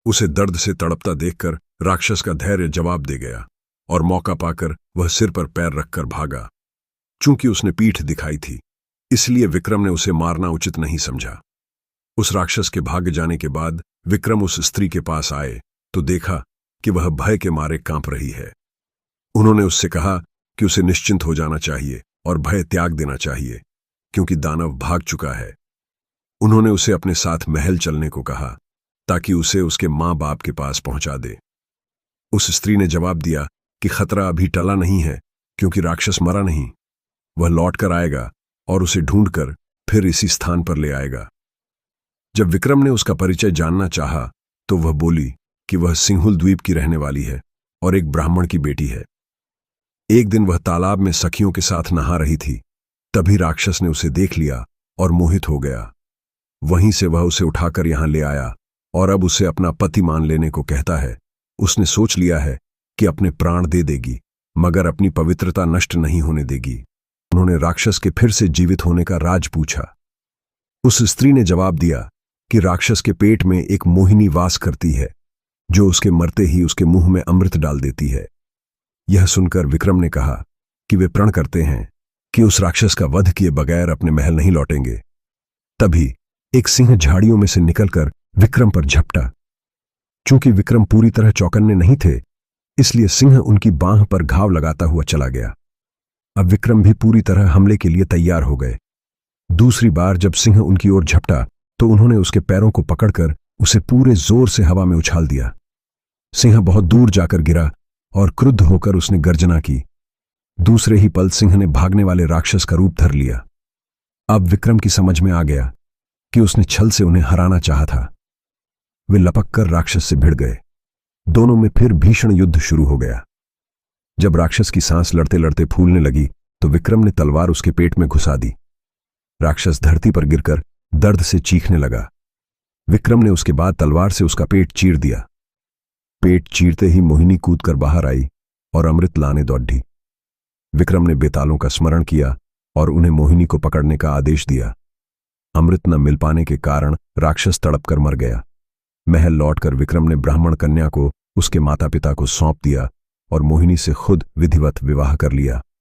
उसे दर्द से तड़पता देखकर राक्षस का धैर्य जवाब दे गया और मौका पाकर वह सिर पर पैर रखकर भागा। चूंकि उसने पीठ दिखाई थी, इसलिए विक्रम ने उसे मारना उचित नहीं समझा। उस राक्षस के भाग जाने के बाद विक्रम उस स्त्री के पास आए तो देखा कि वह भय के मारे कांप रही है। उन्होंने उससे कहा कि उसे निश्चिंत हो जाना चाहिए और भय त्याग देना चाहिए, क्योंकि दानव भाग चुका है। उन्होंने उसे अपने साथ महल चलने को कहा ताकि उसे उसके मां बाप के पास पहुंचा दे। उस स्त्री ने जवाब दिया कि खतरा अभी टला नहीं है, क्योंकि राक्षस मरा नहीं। वह लौट कर आएगा और उसे ढूंढकर फिर इसी स्थान पर ले आएगा। जब विक्रम ने उसका परिचय जानना चाहा तो वह बोली कि वह सिंहुल द्वीप की रहने वाली है और एक ब्राह्मण की बेटी है। एक दिन वह तालाब में सखियों के साथ नहा रही थी, तभी राक्षस ने उसे देख लिया और मोहित हो गया। वहीं से वह उसे उठाकर यहां ले आया और अब उसे अपना पति मान लेने को कहता है। उसने सोच लिया है कि अपने प्राण दे देगी, मगर अपनी पवित्रता नष्ट नहीं होने देगी। उन्होंने राक्षस के फिर से जीवित होने का राज पूछा। उस स्त्री ने जवाब दिया कि राक्षस के पेट में एक मोहिनी वास करती है, जो उसके मरते ही उसके मुंह में अमृत डाल देती है। यह सुनकर विक्रम ने कहा कि वे प्रण करते हैं कि उस राक्षस का वध किए बगैर अपने महल नहीं लौटेंगे। तभी एक सिंह झाड़ियों में से निकलकर विक्रम पर झपटा। चूंकि विक्रम पूरी तरह चौकन्ने नहीं थे, इसलिए सिंह उनकी बांह पर घाव लगाता हुआ चला गया। अब विक्रम भी पूरी तरह हमले के लिए तैयार हो गए। दूसरी बार जब सिंह उनकी ओर झपटा तो उन्होंने उसके पैरों को पकड़कर उसे पूरे जोर से हवा में उछाल दिया। सिंह बहुत दूर जाकर गिरा और क्रुद्ध होकर उसने गर्जना की। दूसरे ही पल सिंह ने भागने वाले राक्षस का रूप धर लिया। अब विक्रम की समझ में आ गया कि उसने छल से उन्हें हराना चाहा था। वे लपककर राक्षस से भिड़ गए। दोनों में फिर भीषण युद्ध शुरू हो गया। जब राक्षस की सांस लड़ते लड़ते फूलने लगी तो विक्रम ने तलवार उसके पेट में घुसा दी। राक्षस धरती पर गिरकर दर्द से चीखने लगा। विक्रम ने उसके बाद तलवार से उसका पेट चीर दिया। पेट चीरते ही मोहिनी कूदकर बाहर आई और अमृत लाने दौड़ी। विक्रम ने बेतालों का स्मरण किया और उन्हें मोहिनी को पकड़ने का आदेश दिया। अमृत न मिल पाने के कारण राक्षस तड़पकर मर गया। महल लौटकर विक्रम ने ब्राह्मण कन्या को उसके माता पिता को सौंप दिया और मोहिनी से खुद विधिवत विवाह कर लिया।